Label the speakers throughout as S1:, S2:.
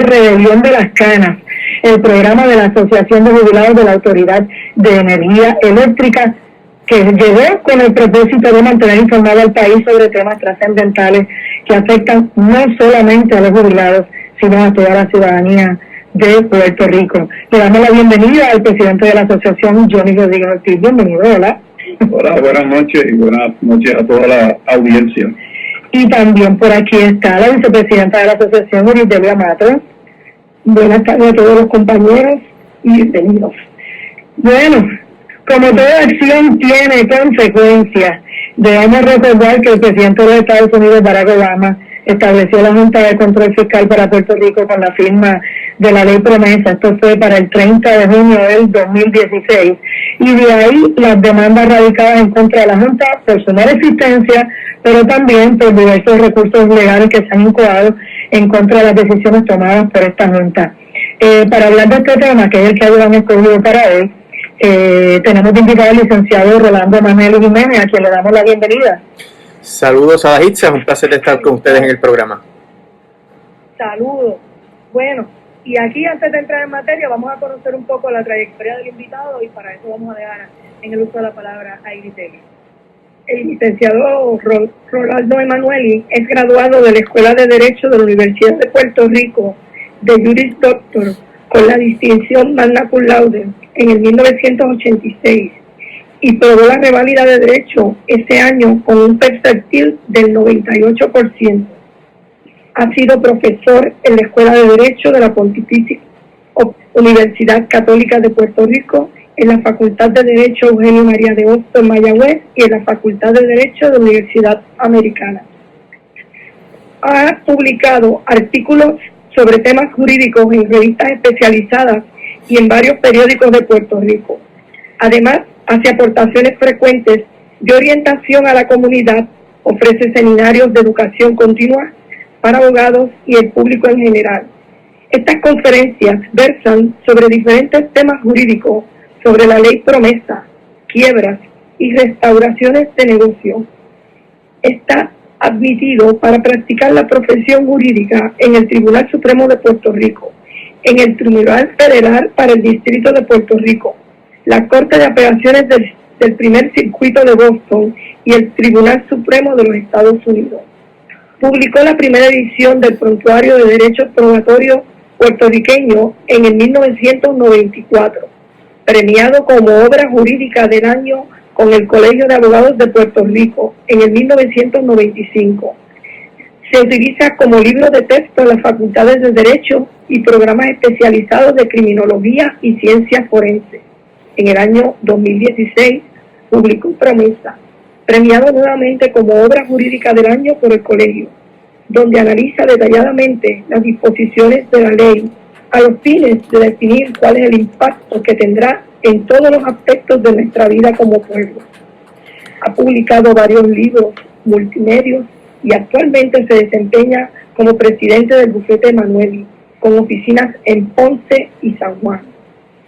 S1: Rebelión de las Canas, el programa de la Asociación de Jubilados de la Autoridad de Energía Eléctrica, que llegó con el propósito de mantener informado al país sobre temas trascendentales que afectan no solamente a los jubilados, sino a toda la ciudadanía de Puerto Rico. Le damos la bienvenida al presidente de la asociación, Johnny Rodríguez Ortiz. Bienvenido, hola.
S2: Hola, buenas noches y buenas noches a toda la audiencia.
S1: Y también por aquí está la vicepresidenta de la asociación, Iridelia Matos. Buenas tardes a todos los compañeros y bienvenidos. Bueno, como toda acción tiene consecuencias, debemos recordar que el presidente de los Estados Unidos, Barack Obama, estableció la Junta de Control Fiscal para Puerto Rico con la firma de la Ley Promesa. Esto fue para el 30 de junio del 2016. Y de ahí las demandas radicadas en contra de la Junta por su mera existencia, pero también por diversos recursos legales que se han incoado en contra de las decisiones tomadas por esta Junta. Para hablar de este tema, que es el que han escogido para hoy, tenemos de invitado al licenciado Rolando Manuel Jiménez, a quien le damos la bienvenida.
S3: Saludos a Dajitza, es un placer estar con ustedes en el programa.
S4: Saludos. Bueno, y aquí antes de entrar en materia vamos a conocer un poco la trayectoria del invitado y para eso vamos a dejar en el uso de la palabra a Iridelia. El licenciado Rolando Emanueli es graduado de la Escuela de Derecho de la Universidad de Puerto Rico de Juris Doctor con la distinción Magna Cum Laude en el 1986 y probó la reválida de Derecho ese año con un percentil del 98%. Ha sido profesor en la Escuela de Derecho de la Pontificia Universidad Católica de Puerto Rico, en la Facultad de Derecho Eugenio María de Hostos en Mayagüez y en la Facultad de Derecho de la Universidad Americana. Ha publicado artículos sobre temas jurídicos en revistas especializadas y en varios periódicos de Puerto Rico. Además, hace aportaciones frecuentes de orientación a la comunidad, ofrece seminarios de educación continua para abogados y el público en general. Estas conferencias versan sobre diferentes temas jurídicos, sobre la ley promesa, quiebras y restauraciones de negocio. Está admitido para practicar la profesión jurídica en el Tribunal Supremo de Puerto Rico, en el Tribunal Federal para el Distrito de Puerto Rico, la Corte de Apelaciones del Primer Circuito de Boston y el Tribunal Supremo de los Estados Unidos. Publicó la primera edición del Prontuario de Derechos Probatorios puertorriqueño en el 1994, premiado como obra jurídica del año con el Colegio de Abogados de Puerto Rico en el 1995. Se utiliza como libro de texto en las facultades de Derecho y programas especializados de Criminología y Ciencias Forenses. En el año 2016 publicó Promesa, premiado nuevamente como obra jurídica del año por el Colegio, donde analiza detalladamente las disposiciones de la ley a los fines de definir cuál es el impacto que tendrá en todos los aspectos de nuestra vida como pueblo. Ha publicado varios libros multimedios y actualmente se desempeña como presidente del bufete Emanueli, con oficinas en Ponce y San Juan.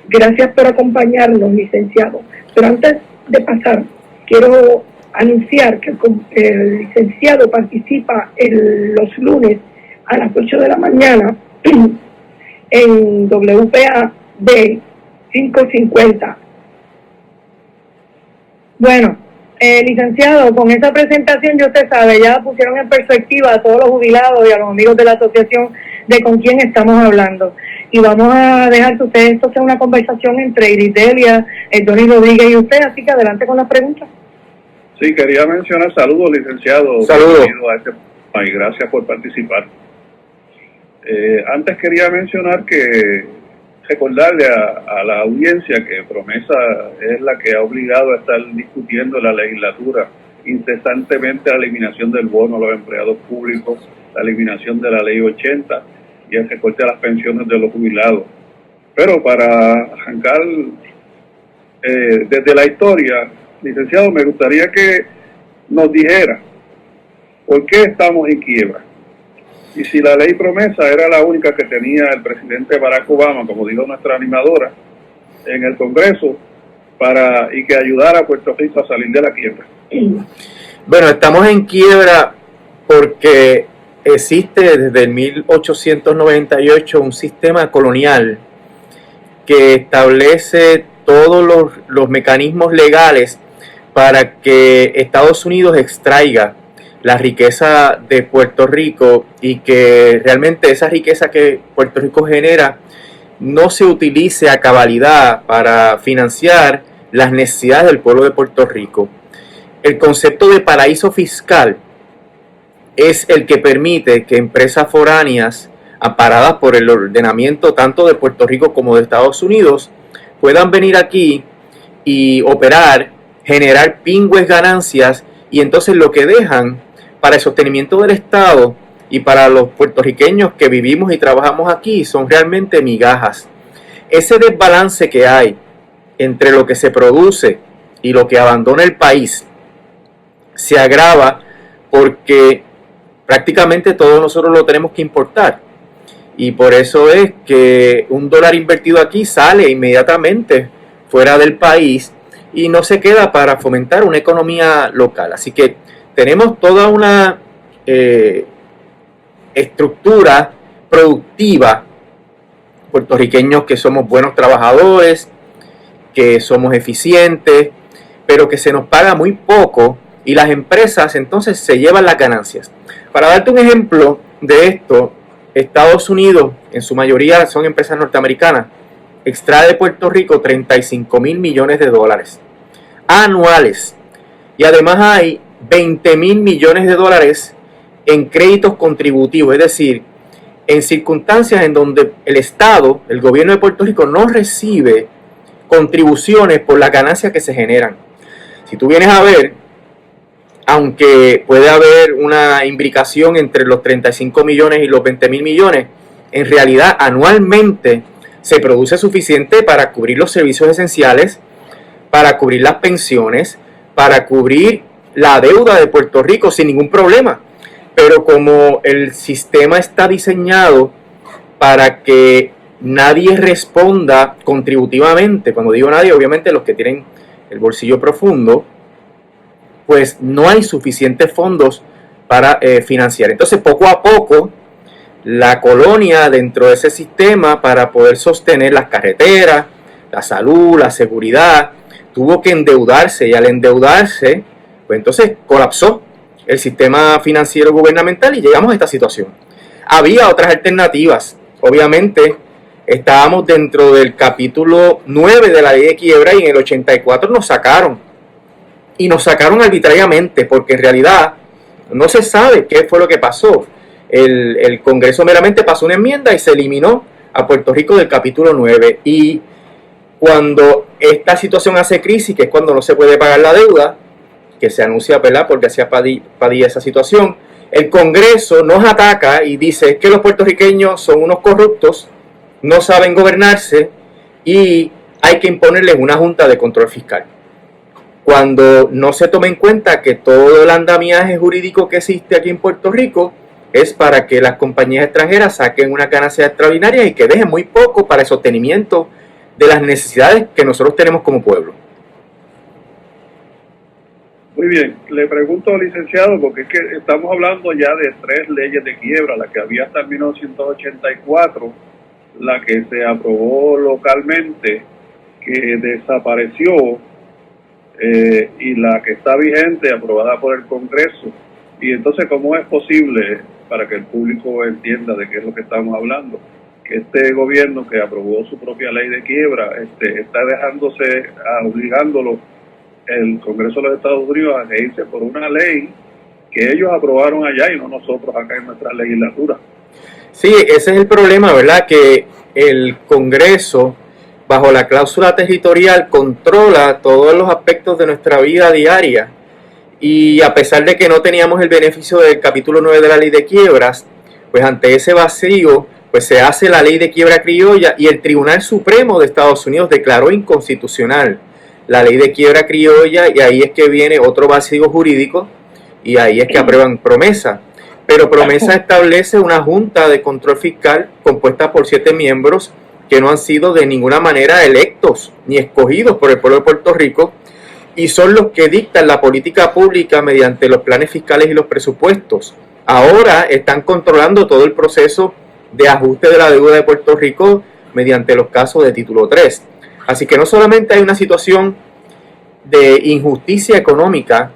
S4: Gracias por acompañarnos, licenciado. Pero antes de pasar, quiero anunciar que el licenciado participa los lunes a las 8 de la mañana en WPAB 550.
S1: Bueno, licenciado, con esa presentación, ya usted sabe, ya pusieron en perspectiva a todos los jubilados y a los amigos de la asociación de con quién estamos hablando. Y vamos a dejar que ustedes, esto sea una conversación entre Iridelia, Johnny Rodríguez y usted, así que adelante con las preguntas.
S2: Sí, quería mencionar, saludos, licenciado.
S3: Saludos.
S2: Bienvenido a este país, gracias por participar. Antes quería mencionar que recordarle a la audiencia que Promesa es la que ha obligado a estar discutiendo en la legislatura incesantemente la eliminación del bono a los empleados públicos, la eliminación de la ley 80 y el recorte a las pensiones de los jubilados. Pero para arrancar desde la historia, licenciado, me gustaría que nos dijera por qué estamos en quiebra. Y si la ley promesa era la única que tenía el presidente Barack Obama, como dijo nuestra animadora, en el Congreso, y que ayudara a Puerto Rico a salir de la quiebra.
S3: Bueno, estamos en quiebra porque existe desde el 1898 un sistema colonial que establece todos los mecanismos legales para que Estados Unidos extraiga la riqueza de Puerto Rico y que realmente esa riqueza que Puerto Rico genera no se utilice a cabalidad para financiar las necesidades del pueblo de Puerto Rico. El concepto de paraíso fiscal es el que permite que empresas foráneas amparadas por el ordenamiento tanto de Puerto Rico como de Estados Unidos puedan venir aquí y operar, generar pingües ganancias, y entonces lo que dejan para el sostenimiento del Estado y para los puertorriqueños que vivimos y trabajamos aquí son realmente migajas. Ese desbalance que hay entre lo que se produce y lo que abandona el país se agrava porque prácticamente todos nosotros lo tenemos que importar. Y por eso es que $1 invertido aquí sale inmediatamente fuera del país y no se queda para fomentar una economía local. Así que tenemos toda una estructura productiva, puertorriqueños que somos buenos trabajadores, que somos eficientes, pero que se nos paga muy poco y las empresas entonces se llevan las ganancias. Para darte un ejemplo de esto, Estados Unidos, en su mayoría son empresas norteamericanas, extrae de Puerto Rico $35,000 millones anuales. Y además hay $20,000 millones en créditos contributivos, es decir, en circunstancias en donde el Estado, el gobierno de Puerto Rico, no recibe contribuciones por las ganancias que se generan. Si tú vienes a ver, aunque puede haber una imbricación entre los 35 millones y los 20,000 millones, en realidad anualmente se produce suficiente para cubrir los servicios esenciales, para cubrir las pensiones, para cubrir la deuda de Puerto Rico sin ningún problema. Pero como el sistema está diseñado para que nadie responda contributivamente, cuando digo nadie, obviamente los que tienen el bolsillo profundo, pues no hay suficientes fondos para financiar. Entonces, poco a poco, la colonia dentro de ese sistema, para poder sostener las carreteras, la salud, la seguridad, tuvo que endeudarse, y al endeudarse, pues entonces colapsó el sistema financiero gubernamental y llegamos a esta situación. Había otras alternativas. Obviamente, estábamos dentro del capítulo 9 de la ley de quiebra y en el 84 nos sacaron. Y nos sacaron arbitrariamente porque en realidad no se sabe qué fue lo que pasó. El Congreso meramente pasó una enmienda y se eliminó a Puerto Rico del capítulo 9. Y cuando esta situación hace crisis, que es cuando no se puede pagar la deuda, que se anuncia, ¿verdad?, porque hacía Padilla esa situación, el Congreso nos ataca y dice que los puertorriqueños son unos corruptos, no saben gobernarse y hay que imponerles una junta de control fiscal. Cuando no se toma en cuenta que todo el andamiaje jurídico que existe aquí en Puerto Rico es para que las compañías extranjeras saquen una ganancia extraordinaria y que dejen muy poco para el sostenimiento de las necesidades que nosotros tenemos como pueblo.
S2: Muy bien, le pregunto al licenciado, porque es que estamos hablando ya de 3 leyes de quiebra, la que había hasta 1984, la que se aprobó localmente, que desapareció, y la que está vigente, aprobada por el Congreso. Y entonces, ¿cómo es posible, para que el público entienda de qué es lo que estamos hablando, que este gobierno que aprobó su propia ley de quiebra está obligándolo el Congreso de los Estados Unidos a regirse por una ley que ellos aprobaron allá y no nosotros acá en nuestra legislatura?
S3: Sí, ese es el problema, ¿verdad? Que el Congreso, bajo la cláusula territorial, controla todos los aspectos de nuestra vida diaria. Y a pesar de que no teníamos el beneficio del capítulo 9 de la ley de quiebras, pues ante ese vacío, pues se hace la ley de quiebra criolla y el Tribunal Supremo de Estados Unidos declaró inconstitucional la ley de quiebra criolla, y ahí es que viene otro vacío jurídico y ahí es que aprueban Promesa. Pero Promesa establece una junta de control fiscal compuesta por 7 miembros que no han sido de ninguna manera electos ni escogidos por el pueblo de Puerto Rico y son los que dictan la política pública mediante los planes fiscales y los presupuestos. ahora están controlando todo el proceso de ajuste de la deuda de Puerto Rico mediante los casos de título 3. Así que no solamente hay una situación de injusticia económica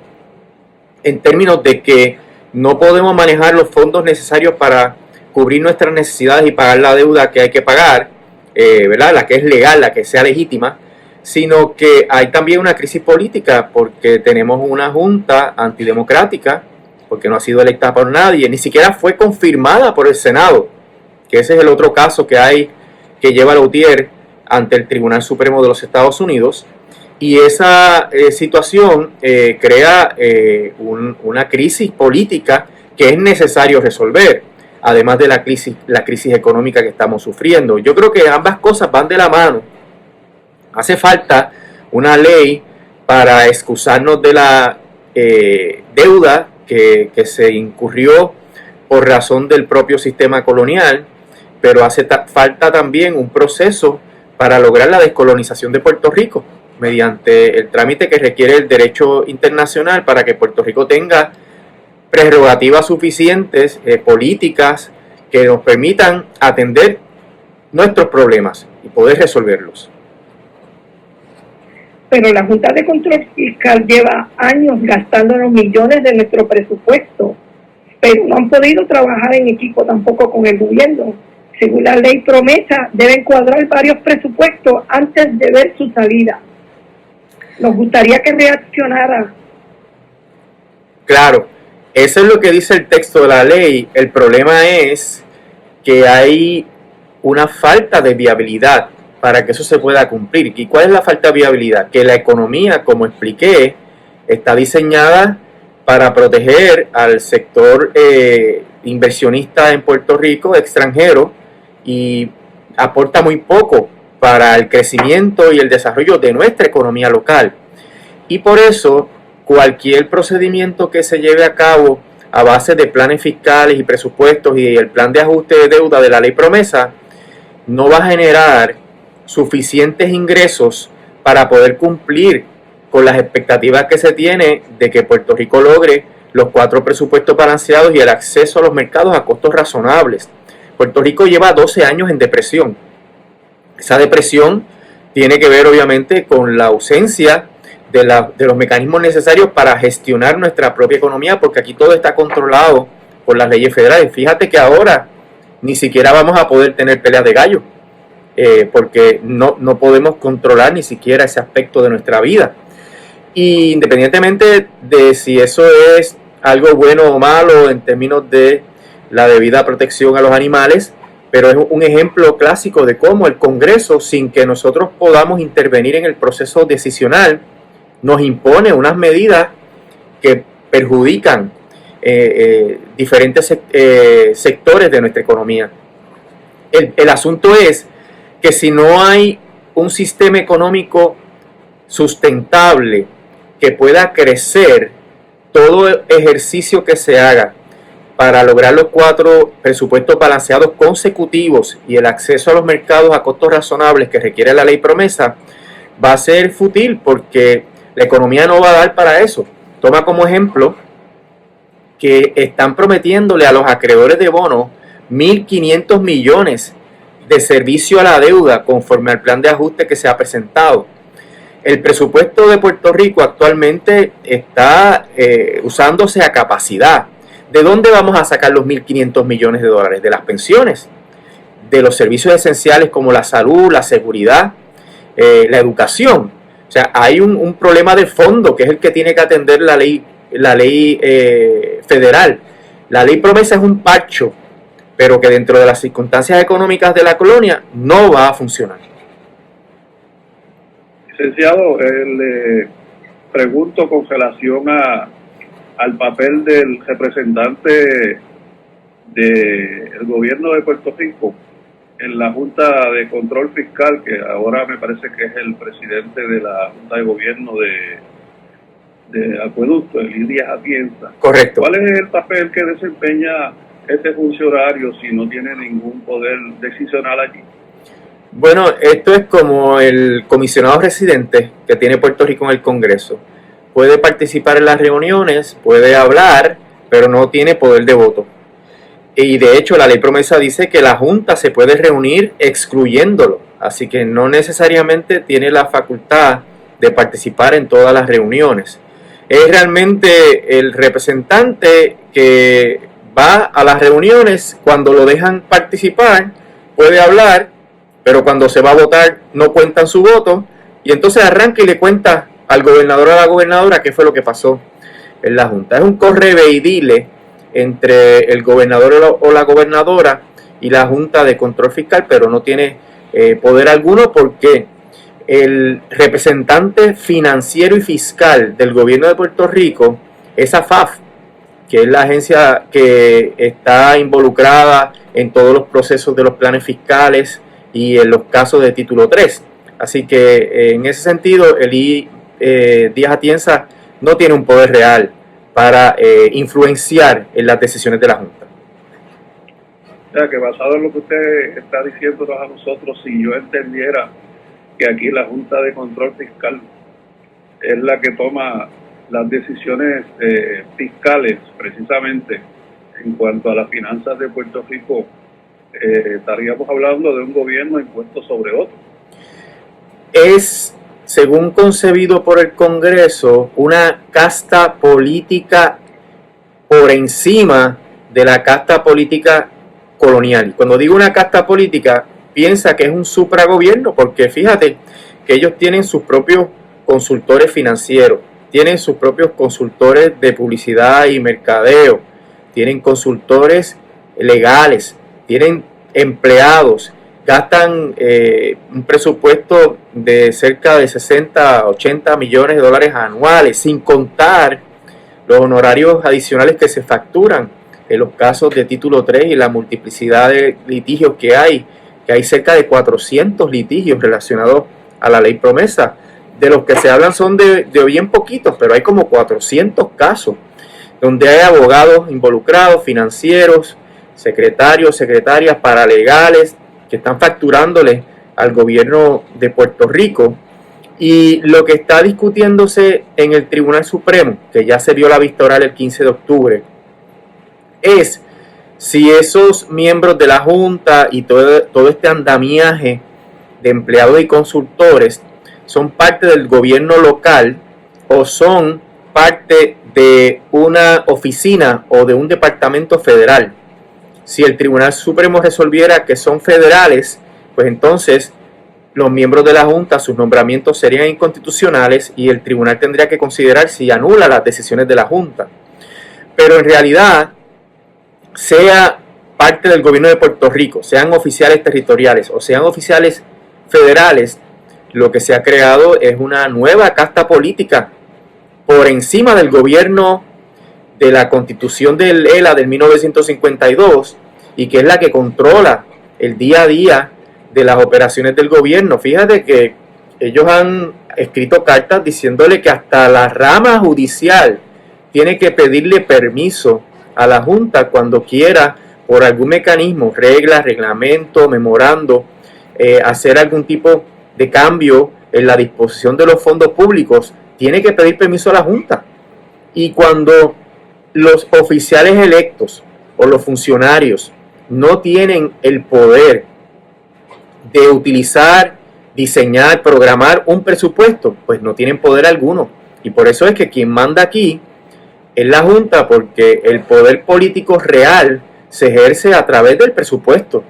S3: en términos de que no podemos manejar los fondos necesarios para cubrir nuestras necesidades y pagar la deuda que hay que pagar, ¿verdad? La que es legal, la que sea legítima, sino que hay también una crisis política porque tenemos una junta antidemocrática, porque no ha sido electa por nadie, ni siquiera fue confirmada por el Senado, que ese es el otro caso que hay que lleva Lautier ante el Tribunal Supremo de los Estados Unidos. Y esa situación crea una crisis política que es necesario resolver, además de la crisis económica que estamos sufriendo. Yo creo que ambas cosas van de la mano. Hace falta una ley para excusarnos de la deuda que se incurrió por razón del propio sistema colonial, pero hace falta también un proceso para lograr la descolonización de Puerto Rico, mediante el trámite que requiere el derecho internacional para que Puerto Rico tenga prerrogativas suficientes, políticas, que nos permitan atender nuestros problemas y poder resolverlos.
S1: Pero la Junta de Control Fiscal lleva años gastándonos millones de nuestro presupuesto, pero no han podido trabajar en equipo tampoco con el gobierno. Según la ley promesa, deben cuadrar varios presupuestos antes de ver su salida. Nos gustaría que reaccionara.
S3: Claro, eso es lo que dice el texto de la ley. El problema es que hay una falta de viabilidad para que eso se pueda cumplir. ¿Y cuál es la falta de viabilidad? Que la economía, como expliqué, está diseñada para proteger al sector inversionista en Puerto Rico, extranjero, y aporta muy poco para el crecimiento y el desarrollo de nuestra economía local. Y por eso, cualquier procedimiento que se lleve a cabo a base de planes fiscales y presupuestos y el plan de ajuste de deuda de la ley promesa no va a generar suficientes ingresos para poder cumplir con las expectativas que se tiene de que Puerto Rico logre los 4 presupuestos balanceados y el acceso a los mercados a costos razonables. Puerto Rico lleva 12 años en depresión. Esa depresión tiene que ver obviamente con la ausencia de los mecanismos necesarios para gestionar nuestra propia economía, porque aquí todo está controlado por las leyes federales. Fíjate que ahora ni siquiera vamos a poder tener peleas de gallo, porque no podemos controlar ni siquiera ese aspecto de nuestra vida. Y independientemente de si eso es algo bueno o malo en términos de la debida protección a los animales, pero es un ejemplo clásico de cómo el Congreso, sin que nosotros podamos intervenir en el proceso decisional, nos impone unas medidas que perjudican diferentes sectores de nuestra economía. El asunto es que si no hay un sistema económico sustentable que pueda crecer, todo ejercicio que se haga para lograr los 4 presupuestos balanceados consecutivos y el acceso a los mercados a costos razonables que requiere la ley promesa, va a ser fútil porque la economía no va a dar para eso. Toma como ejemplo que están prometiéndole a los acreedores de bonos 1.500 millones de servicio a la deuda conforme al plan de ajuste que se ha presentado. El presupuesto de Puerto Rico actualmente está usándose a capacidad. ¿De dónde vamos a sacar los 1.500 millones de dólares? De las pensiones, de los servicios esenciales como la salud, la seguridad, la educación. O sea, hay un problema de fondo que es el que tiene que atender la ley federal. La ley promesa es un parcho, pero que dentro de las circunstancias económicas de la colonia no va a funcionar.
S2: Licenciado, le pregunto con relación al papel del representante del gobierno de Puerto Rico en la Junta de Control Fiscal, que ahora me parece que es el presidente de la Junta de Gobierno de Acueducto, Elías Atienza.
S3: Correcto.
S2: ¿Cuál es el papel que desempeña este funcionario si no tiene ningún poder decisional allí?
S3: Bueno, esto es como el comisionado residente que tiene Puerto Rico en el Congreso. Puede participar en las reuniones, puede hablar, pero no tiene poder de voto. Y de hecho la ley promesa dice que la Junta se puede reunir excluyéndolo, así que no necesariamente tiene la facultad de participar en todas las reuniones. Es realmente el representante que va a las reuniones, cuando lo dejan participar, puede hablar, pero cuando se va a votar no cuentan su voto, y entonces arranca y le cuenta al gobernador o a la gobernadora qué fue lo que pasó en la Junta. Es un correveidile entre el gobernador o la gobernadora y la Junta de Control Fiscal, pero no tiene poder alguno, porque el representante financiero y fiscal del gobierno de Puerto Rico es AFAF, que es la agencia que está involucrada en todos los procesos de los planes fiscales y en los casos de título 3. Así que en ese sentido, Elí Díaz Atienza no tiene un poder real para influenciar en las decisiones de la Junta.
S2: O sea, que basado en lo que usted está diciéndonos a nosotros, si yo entendiera que aquí la Junta de Control Fiscal es la que toma las decisiones fiscales, precisamente, en cuanto a las finanzas de Puerto Rico, estaríamos hablando de un gobierno impuesto sobre otro.
S3: Es, según concebido por el Congreso, una casta política por encima de la casta política colonial. Y cuando digo una casta política, piensa que es un supragobierno, porque fíjate que ellos tienen sus propios consultores financieros, tienen sus propios consultores de publicidad y mercadeo, tienen consultores legales, tienen empleados, gastan un presupuesto de cerca de 60, 80 millones de dólares anuales, sin contar los honorarios adicionales que se facturan en los casos de título 3 y la multiplicidad de litigios que hay cerca de 400 litigios relacionados a la ley promesa. De los que se hablan son de bien poquitos, pero hay como 400 casos donde hay abogados involucrados, financieros, secretarios, secretarias, paralegales, que están facturándole al gobierno de Puerto Rico. Y lo que está discutiéndose en el Tribunal Supremo, que ya se vio la vista oral el 15 de octubre, es si esos miembros de la Junta y todo este andamiaje de empleados y consultores son parte del gobierno local o son parte de una oficina o de un departamento federal. Si el Tribunal Supremo resolviera que son federales, pues entonces los miembros de la Junta, sus nombramientos serían inconstitucionales y el tribunal tendría que considerar si anula las decisiones de la Junta. Pero en realidad, sea parte del gobierno de Puerto Rico, sean oficiales territoriales o sean oficiales federales, lo que se ha creado es una nueva casta política por encima del gobierno de la Constitución del ELA del 1952 y que es la que controla el día a día de las operaciones del gobierno. Fíjate que ellos han escrito cartas diciéndole que hasta la rama judicial tiene que pedirle permiso a la Junta cuando quiera, por algún mecanismo, regla, reglamento, memorando, hacer algún tipo de cambio en la disposición de los fondos públicos, tiene que pedir permiso a la Junta. Y cuando los oficiales electos o los funcionarios no tienen el poder de utilizar, diseñar, programar un presupuesto, pues no tienen poder alguno. Y por eso es que quien manda aquí es la Junta, porque el poder político real se ejerce a través del presupuesto.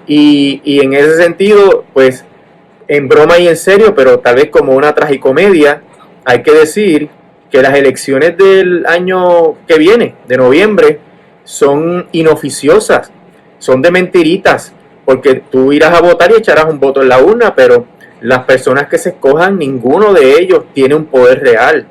S3: Y en ese sentido, pues, en broma y en serio, pero tal vez como una tragicomedia, hay que decir que las elecciones del año que viene, de noviembre, son inoficiosas, son de mentiritas, porque tú irás a votar y echarás un voto en la urna, pero las personas que se escojan, ninguno de ellos tiene un poder real,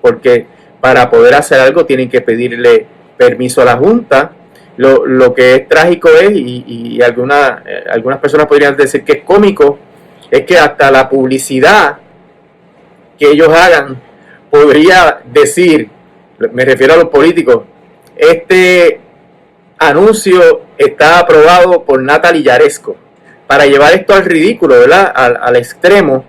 S3: porque para poder hacer algo tienen que pedirle permiso a la Junta. Lo que es trágico es, y algunas personas podrían decir que es cómico, es que hasta la publicidad que ellos hagan podría decir, me refiero a los políticos, este anuncio está aprobado por Natalie Yaresco, para llevar esto al ridículo, ¿verdad? Al extremo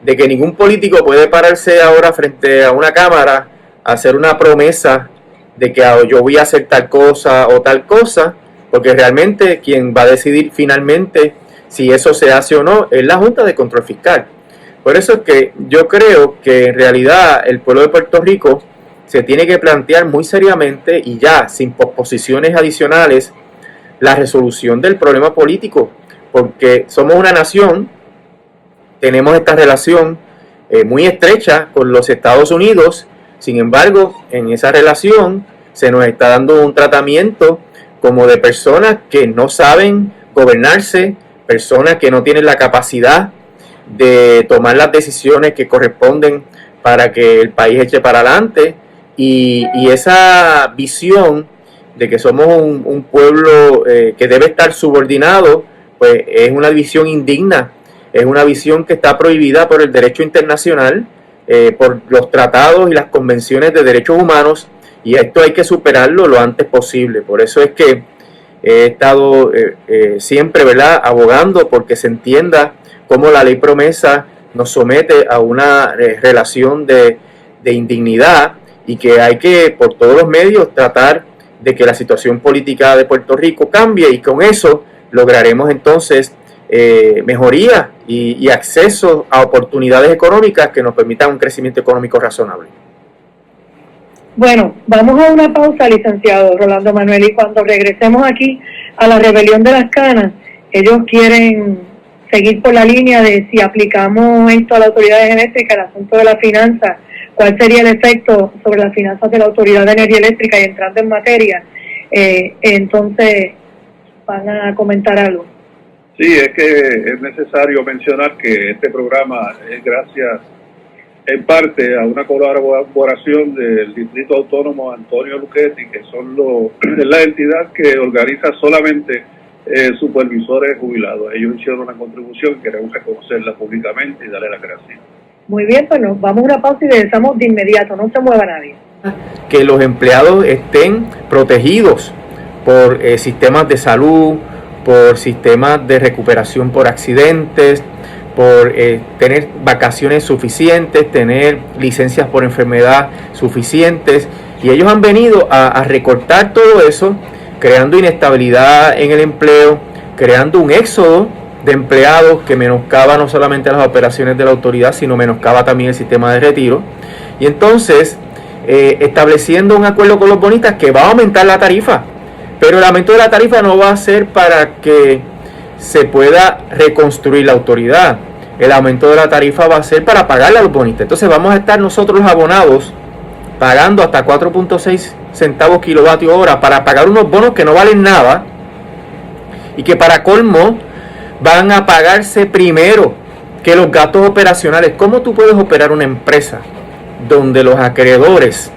S3: de que ningún político puede pararse ahora frente a una cámara a hacer una promesa de que yo voy a hacer tal cosa o tal cosa, porque realmente quien va a decidir finalmente si eso se hace o no es la Junta de Control Fiscal. Por eso es que yo creo que en realidad el pueblo de Puerto Rico se tiene que plantear muy seriamente y ya, sin posposiciones adicionales, la resolución del problema político, porque somos una nación, tenemos esta relación muy estrecha con los Estados Unidos. Sin embargo, en esa relación se nos está dando un tratamiento como de personas que no saben gobernarse, personas que no tienen la capacidad de tomar las decisiones que corresponden para que el país eche para adelante, y esa visión de que somos un pueblo que debe estar subordinado, pues es una visión indigna, es una visión que está prohibida por el derecho internacional, por los tratados y las convenciones de derechos humanos, y esto hay que superarlo lo antes posible. Por eso es que he estado siempre, ¿verdad?, abogando porque se entienda cómo la ley promesa nos somete a una relación de indignidad, y que hay que por todos los medios tratar de que la situación política de Puerto Rico cambie, y con eso lograremos entonces mejoría y acceso a oportunidades económicas que nos permitan un crecimiento económico razonable.
S4: Bueno, vamos a una pausa, licenciado Rolando Manuel, y cuando regresemos aquí a la rebelión de las canas, ellos quieren seguir por la línea de si aplicamos esto a la Autoridad Eléctrica, el asunto de la finanza, cuál sería el efecto sobre las finanzas de la Autoridad de Energía Eléctrica, y entrando en materia, entonces van a comentar algo.
S2: Sí, es que es necesario mencionar que este programa es gracias en parte a una colaboración del Distrito Autónomo Antonio Luchetti, que son la entidad que organiza solamente supervisores jubilados. Ellos hicieron una contribución y queremos reconocerla públicamente y darle las gracias.
S4: Muy bien, pues nos vamos a una pausa y regresamos de inmediato, no se mueva nadie.
S3: Que los empleados estén protegidos por sistemas de salud, por sistemas de recuperación por accidentes, por tener vacaciones suficientes, tener licencias por enfermedad suficientes, y ellos han venido a recortar todo eso, creando inestabilidad en el empleo, creando un éxodo de empleados que menoscaba no solamente las operaciones de la autoridad, sino menoscaba también el sistema de retiro, y entonces estableciendo un acuerdo con los bonistas que va a aumentar la tarifa, pero el aumento de la tarifa no va a ser para que se pueda reconstruir la autoridad. El aumento de la tarifa va a ser para pagarle a los bonistas. Entonces vamos a estar nosotros los abonados pagando hasta 4.6 centavos kilovatio hora para pagar unos bonos que no valen nada, y que para colmo van a pagarse primero que los gastos operacionales. ¿Cómo tú puedes operar una empresa donde los acreedores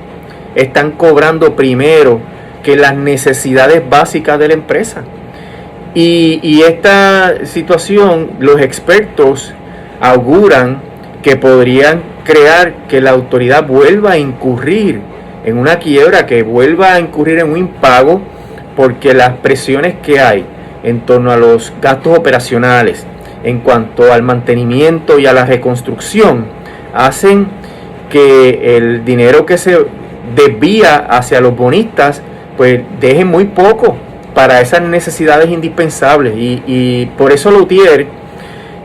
S3: están cobrando primero que las necesidades básicas de la empresa? Y esta situación, los expertos auguran que podrían crear que la autoridad vuelva a incurrir en una quiebra, que vuelva a incurrir en un impago, porque las presiones que hay en torno a los gastos operacionales, en cuanto al mantenimiento y a la reconstrucción, hacen que el dinero que se desvía hacia los bonistas pues dejen muy poco para esas necesidades indispensables, y por eso la UTIER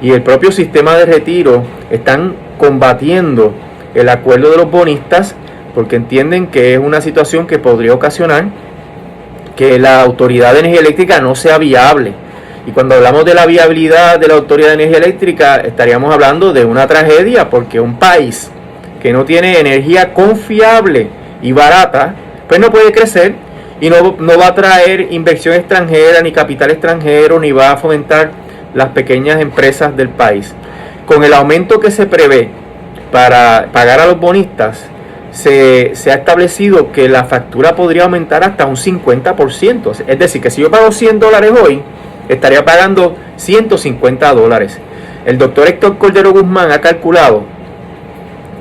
S3: y el propio sistema de retiro están combatiendo el acuerdo de los bonistas, porque entienden que es una situación que podría ocasionar que la Autoridad de Energía Eléctrica no sea viable. Y cuando hablamos de la viabilidad de la Autoridad de Energía Eléctrica, estaríamos hablando de una tragedia, porque un país que no tiene energía confiable y barata, pues no puede crecer, y no va a traer inversión extranjera, ni capital extranjero, ni va a fomentar las pequeñas empresas del país. Con el aumento que se prevé para pagar a los bonistas, se ha establecido que la factura podría aumentar hasta un 50%. Es decir, que si yo pago $100 hoy, estaría pagando $150. El doctor Héctor Cordero Guzmán ha calculado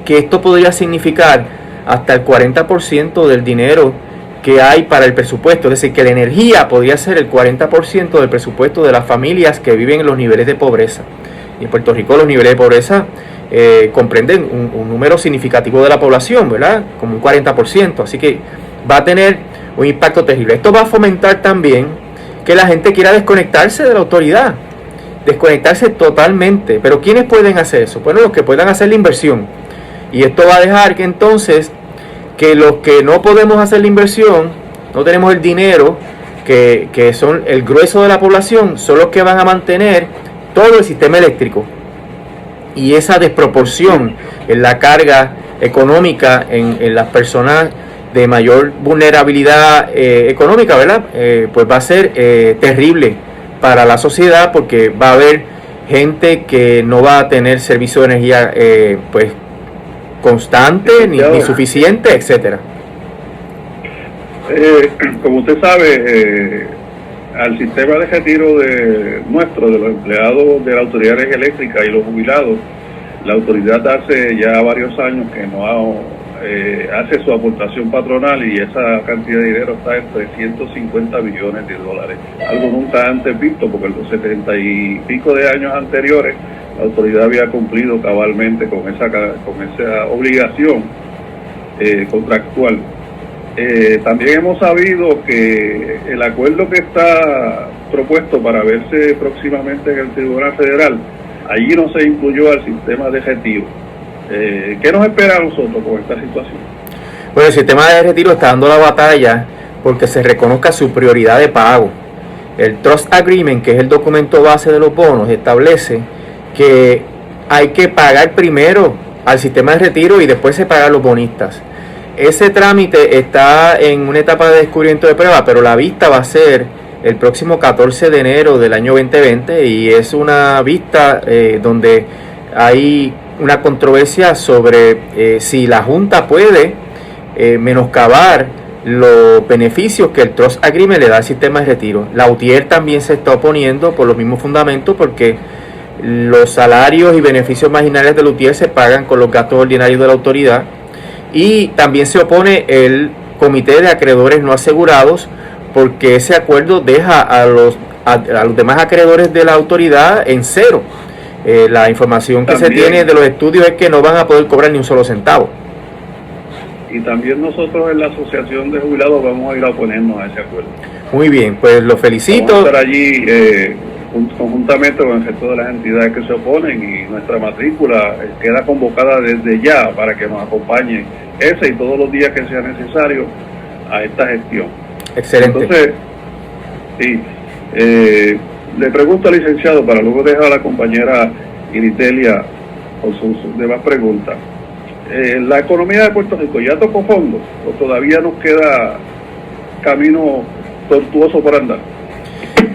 S3: que esto podría significar hasta el 40% del dinero que hay para el presupuesto. Es decir, que la energía podría ser el 40% del presupuesto de las familias que viven en los niveles de pobreza. Y en Puerto Rico los niveles de pobreza comprenden un número significativo de la población, ¿verdad? Como un 40%. Así que va a tener un impacto terrible. Esto va a fomentar también que la gente quiera desconectarse de la autoridad, desconectarse totalmente. Pero ¿quiénes pueden hacer eso? Bueno, los que puedan hacer la inversión. Y esto va a dejar que entonces que los que no podemos hacer la inversión, no tenemos el dinero, que son el grueso de la población, son los que van a mantener todo el sistema eléctrico. Y esa desproporción en la carga económica en las personas de mayor vulnerabilidad económica, ¿verdad? Pues va a ser terrible para la sociedad, porque va a haber gente que no va a tener servicio de energía pues constante ni suficiente, etcétera.
S2: Como usted sabe, al sistema de retiro de los empleados de la Autoridad de Energía Eléctrica y los jubilados, la autoridad hace ya varios años que no hace su aportación patronal, y esa cantidad de dinero está en $350 millones, algo nunca antes visto, porque en los 70 y pico de años anteriores la autoridad había cumplido cabalmente con esa obligación contractual. También hemos sabido que el acuerdo que está propuesto para verse próximamente en el Tribunal Federal, allí no se incluyó al sistema de retiro. ¿Qué nos espera a nosotros con esta situación?
S3: Bueno, el sistema de retiro está dando la batalla porque se reconozca su prioridad de pago. El Trust Agreement, que es el documento base de los bonos, establece que hay que pagar primero al sistema de retiro y después se pagan los bonistas. Ese trámite está en una etapa de descubrimiento de prueba, pero la vista va a ser el próximo 14 de enero del año 2020, y es una vista donde hay una controversia sobre si la Junta puede menoscabar los beneficios que el Trust Agreement le da al sistema de retiro. La UTIER también se está oponiendo por los mismos fundamentos, porque los salarios y beneficios marginales de la UTIER se pagan con los gastos ordinarios de la autoridad, y también se opone el Comité de Acreedores No Asegurados, porque ese acuerdo deja a los demás acreedores de la autoridad en cero. La información que también se tiene de los estudios es que no van a poder cobrar ni un solo centavo.
S2: Y también nosotros en la Asociación de Jubilados vamos a ir a oponernos a ese acuerdo.
S3: Muy bien, pues lo felicito.
S2: Vamos a estar allí conjuntamente con el resto de las entidades que se oponen, y nuestra matrícula queda convocada desde ya para que nos acompañe ese y todos los días que sea necesario a esta gestión.
S3: Excelente.
S2: Entonces, sí, le pregunto al licenciado, para luego dejar a la compañera Iritelia con sus demás preguntas. ¿La economía de Puerto Rico ya tocó fondo o todavía nos queda camino tortuoso por andar?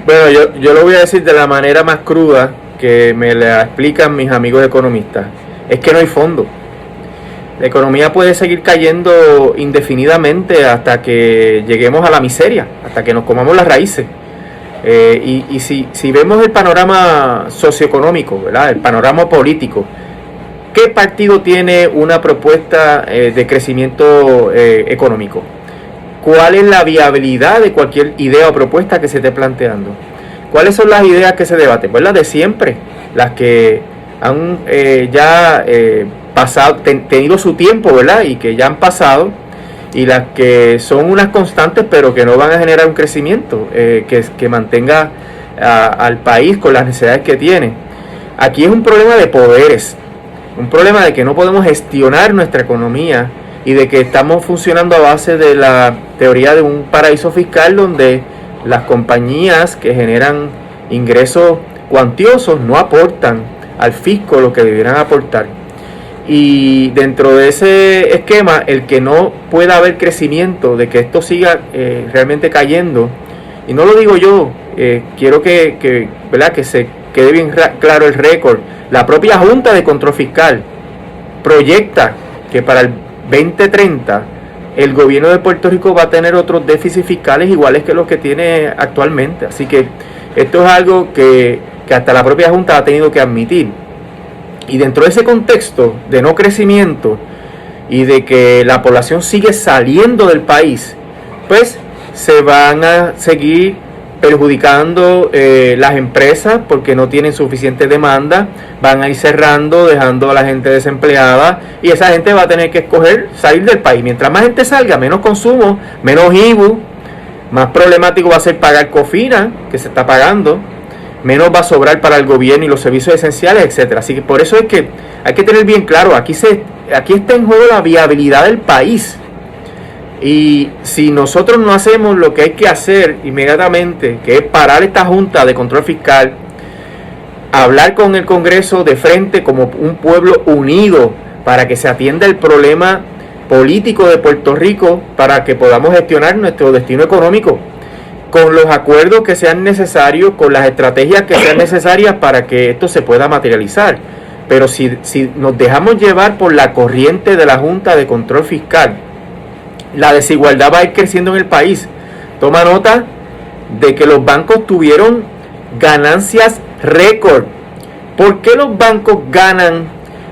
S3: Bueno, yo lo voy a decir de la manera más cruda que me la explican mis amigos economistas. Es que no hay fondo. La economía puede seguir cayendo indefinidamente hasta que lleguemos a la miseria, hasta que nos comamos las raíces. Y si vemos el panorama socioeconómico, ¿verdad?, el panorama político, ¿qué partido tiene una propuesta de crecimiento económico? ¿Cuál es la viabilidad de cualquier idea o propuesta que se esté planteando? ¿Cuáles son las ideas que se debaten? Pues las de siempre, las que han pasado, tenido su tiempo, ¿verdad?, y que ya han pasado, y las que son unas constantes pero que no van a generar un crecimiento que mantenga al país con las necesidades que tiene. Aquí es un problema de poderes, un problema de que no podemos gestionar nuestra economía, y de que estamos funcionando a base de la teoría de un paraíso fiscal, donde las compañías que generan ingresos cuantiosos no aportan al fisco lo que debieran aportar. Y dentro de ese esquema, el que no pueda haber crecimiento, de que esto siga realmente cayendo, y no lo digo yo, quiero que se quede bien claro el récord. La propia Junta de Control Fiscal proyecta que para el 2030 el gobierno de Puerto Rico va a tener otros déficits fiscales iguales que los que tiene actualmente. Así que esto es algo que hasta la propia Junta ha tenido que admitir. Y dentro de ese contexto de no crecimiento y de que la población sigue saliendo del país, pues se van a seguir perjudicando las empresas porque no tienen suficiente demanda, van a ir cerrando, dejando a la gente desempleada, y esa gente va a tener que escoger salir del país. Mientras más gente salga, menos consumo, menos IBU, más problemático va a ser pagar COFINA, que se está pagando, menos va a sobrar para el gobierno y los servicios esenciales, etcétera. Así que por eso es que hay que tener bien claro, aquí está en juego la viabilidad del país. Y si nosotros no hacemos lo que hay que hacer inmediatamente, que es parar esta Junta de Control Fiscal, hablar con el Congreso de frente como un pueblo unido para que se atienda el problema político de Puerto Rico, para que podamos gestionar nuestro destino económico con los acuerdos que sean necesarios, con las estrategias que sean necesarias para que esto se pueda materializar. Pero si nos dejamos llevar por la corriente de la Junta de Control Fiscal, la desigualdad va a ir creciendo en el país. Toma nota de que los bancos tuvieron ganancias récord. ¿Por qué los bancos ganan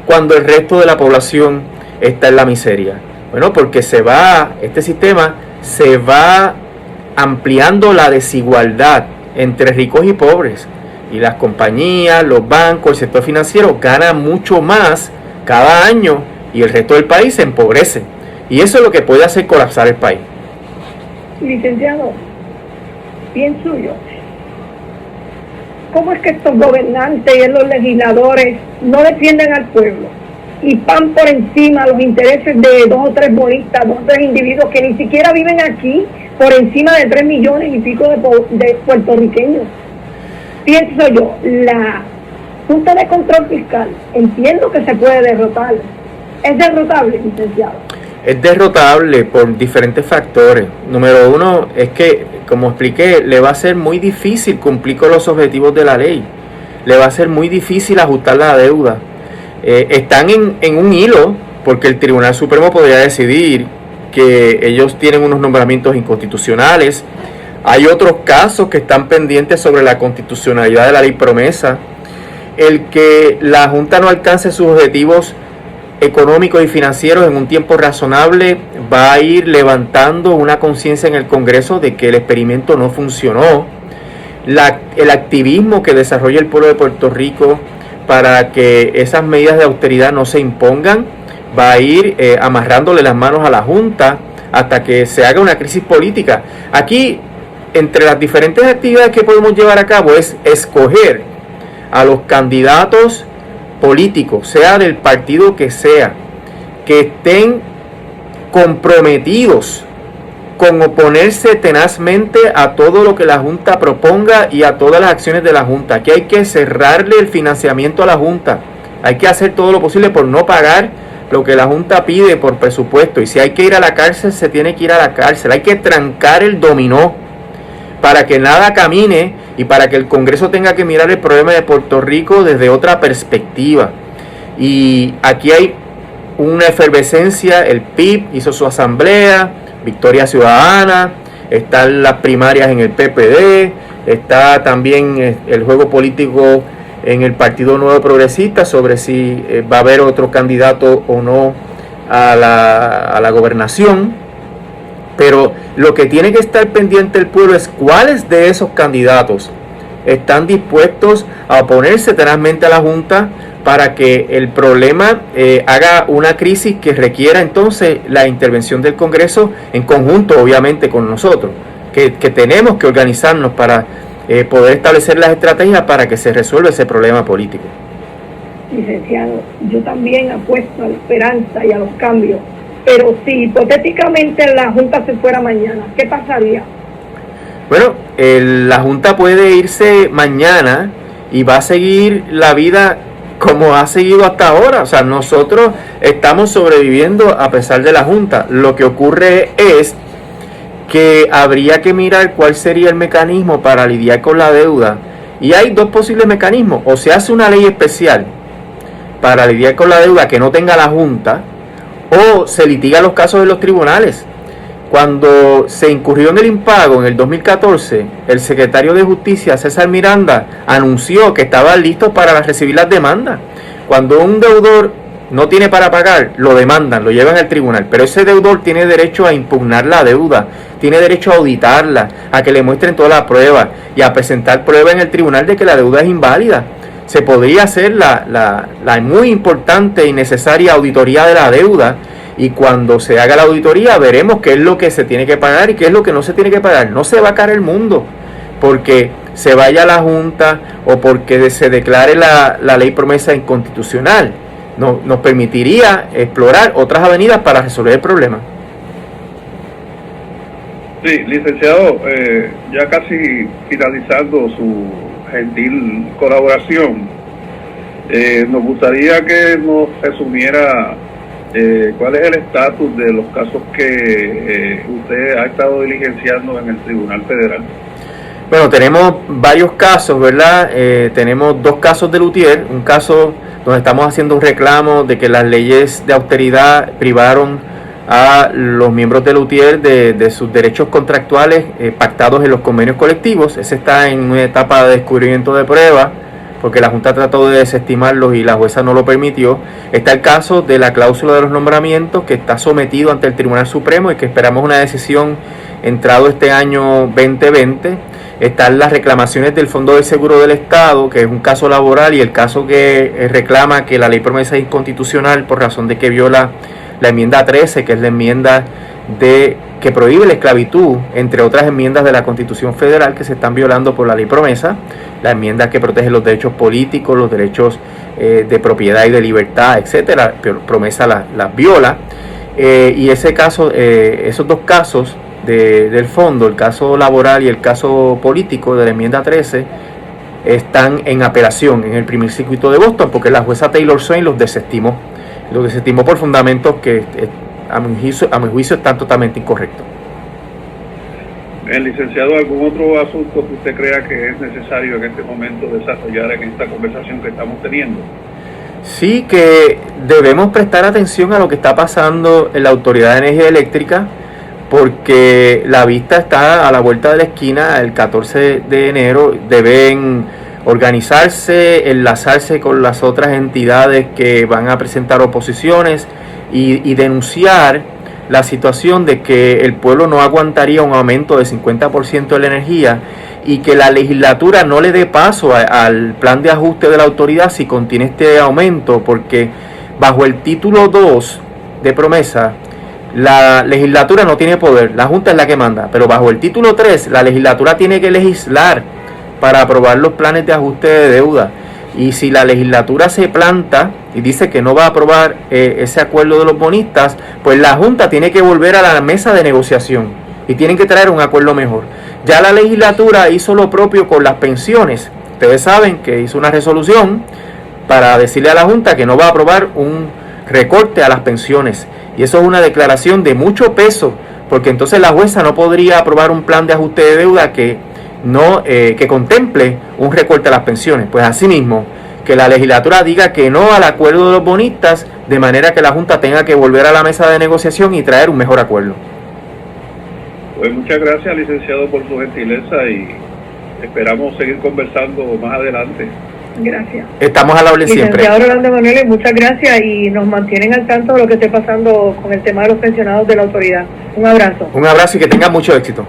S3: cuando el resto de la población está en la miseria? Bueno, porque este sistema se va ampliando la desigualdad entre ricos y pobres. Y las compañías, los bancos, el sector financiero ganan mucho más cada año y el resto del país se empobrece. Y eso es lo que puede hacer colapsar el país.
S1: Licenciado, pienso yo, ¿cómo es que estos gobernantes y los legisladores no defienden al pueblo y van por encima los intereses de 2 o 3 bonistas, 2 o 3 individuos que ni siquiera viven aquí, por encima de 3 millones y pico de puertorriqueños? Pienso yo, la Junta de Control Fiscal, entiendo que se puede derrotar. ¿Es derrotable, licenciado?
S3: Es derrotable por diferentes factores. Número uno es que, como expliqué, le va a ser muy difícil cumplir con los objetivos de la ley. Le va a ser muy difícil ajustar la deuda. Están en un hilo, porque el Tribunal Supremo podría decidir que ellos tienen unos nombramientos inconstitucionales. Hay otros casos que están pendientes sobre la constitucionalidad de la ley promesa. El que la Junta no alcance sus objetivos económicos y financieros en un tiempo razonable va a ir levantando una conciencia en el Congreso de que el experimento no funcionó. El activismo que desarrolla el pueblo de Puerto Rico para que esas medidas de austeridad no se impongan va a ir amarrándole las manos a la Junta hasta que se haga una crisis política. Aquí, entre las diferentes actividades que podemos llevar a cabo, es escoger a los candidatos políticos, sea del partido que sea, que estén comprometidos con oponerse tenazmente a todo lo que la Junta proponga y a todas las acciones de la Junta. Aquí hay que cerrarle el financiamiento a la Junta. Hay que hacer todo lo posible por no pagar lo que la Junta pide por presupuesto. Y si hay que ir a la cárcel, se tiene que ir a la cárcel. Hay que trancar el dominó para que nada camine y para que el Congreso tenga que mirar el problema de Puerto Rico desde otra perspectiva. Y aquí hay una efervescencia. El PIB hizo su asamblea, Victoria Ciudadana, están las primarias en el PPD, está también el juego político en el Partido Nuevo Progresista sobre si va a haber otro candidato o no a la gobernación. Pero lo que tiene que estar pendiente el pueblo es cuáles de esos candidatos están dispuestos a oponerse tenazmente a la Junta para que el problema haga una crisis que requiera entonces la intervención del Congreso en conjunto, obviamente, con nosotros, que tenemos que organizarnos para poder establecer las estrategias para que se resuelva ese problema político.
S1: Licenciado, yo también apuesto a la esperanza y a los cambios, pero si hipotéticamente la Junta se fuera mañana, ¿qué pasaría?
S3: Bueno, la Junta puede irse mañana y va a seguir la vida como ha seguido hasta ahora. O sea, nosotros estamos sobreviviendo a pesar de la Junta. Lo que ocurre es que habría que mirar cuál sería el mecanismo para lidiar con la deuda. Y hay 2 posibles mecanismos. O se hace una ley especial para lidiar con la deuda que no tenga la Junta, o se litiga los casos de los tribunales. Cuando se incurrió en el impago en el 2014, el secretario de Justicia, César Miranda, anunció que estaban listos para recibir las demandas. Cuando un deudor no tiene para pagar, lo demandan, lo llevan al tribunal, pero ese deudor tiene derecho a impugnar la deuda, tiene derecho a auditarla, a que le muestren todas las pruebas y a presentar pruebas en el tribunal de que la deuda es inválida. Se podría hacer la muy importante y necesaria auditoría de la deuda, y cuando se haga la auditoría veremos qué es lo que se tiene que pagar y qué es lo que no se tiene que pagar. No se va a caer el mundo porque se vaya a la Junta o porque se declare la ley promesa inconstitucional. Nos permitiría explorar otras avenidas para resolver el problema.
S2: Sí, licenciado, ya casi finalizando su gentil colaboración, nos gustaría que nos resumiera cuál es el estatus de los casos que usted ha estado diligenciando en el Tribunal Federal.
S3: Bueno, tenemos varios casos, ¿verdad? Tenemos 2 casos de luthier, un caso donde estamos haciendo un reclamo de que las leyes de austeridad privaron a los miembros de luthier de sus derechos contractuales pactados en los convenios colectivos. Ese está en una etapa de descubrimiento de prueba, porque la Junta trató de desestimarlos y la jueza no lo permitió. Está el caso de la cláusula de los nombramientos, que está sometido ante el Tribunal Supremo y que esperamos una decisión entrado este año 2020. Están las reclamaciones del Fondo de Seguro del Estado, que es un caso laboral, y el caso que reclama que la ley promesa es inconstitucional por razón de que viola la enmienda 13, que es la enmienda que prohíbe la esclavitud, entre otras enmiendas de la Constitución Federal que se están violando por la ley promesa, la enmienda que protege los derechos políticos, los derechos de propiedad y de libertad, etcétera. Promesa las viola, y ese caso, esos 2 casos del fondo, el caso laboral y el caso político de la enmienda 13, están en apelación en el primer circuito de Boston, porque la jueza Taylor Swain los desestimó por fundamentos que a mi juicio están totalmente incorrectos.
S2: Licenciado, ¿algún otro asunto que usted crea que es necesario en este momento desarrollar en esta conversación que estamos teniendo?
S3: Sí, que debemos prestar atención a lo que está pasando en la Autoridad de Energía Eléctrica, porque la vista está a la vuelta de la esquina. El 14 de enero deben organizarse, enlazarse con las otras entidades que van a presentar oposiciones y denunciar la situación de que el pueblo no aguantaría un aumento de 50% de la energía, y que la legislatura no le dé paso al plan de ajuste de la autoridad si contiene este aumento, porque bajo el título 2 de promesa la legislatura no tiene poder, la Junta es la que manda, pero bajo el título 3 la legislatura tiene que legislar para aprobar los planes de ajuste de deuda. Y si la legislatura se planta y dice que no va a aprobar ese acuerdo de los bonistas, pues la Junta tiene que volver a la mesa de negociación y tienen que traer un acuerdo mejor. Ya la legislatura hizo lo propio con las pensiones. Ustedes saben que hizo una resolución para decirle a la Junta que no va a aprobar un recorte a las pensiones. Y eso es una declaración de mucho peso, porque entonces la jueza no podría aprobar un plan de ajuste de deuda que contemple un recorte a las pensiones. Pues asimismo, que la legislatura diga que no al acuerdo de los bonistas, de manera que la Junta tenga que volver a la mesa de negociación y traer un mejor acuerdo.
S2: Pues muchas gracias, licenciado, por su gentileza, y esperamos seguir conversando más adelante.
S4: Gracias.
S3: Estamos a la orden siempre.
S4: Licenciado Rolando Emanuele, muchas gracias, y nos mantienen al tanto de lo que esté pasando con el tema de los pensionados de la autoridad. Un abrazo.
S3: Un abrazo y que tengan mucho éxito.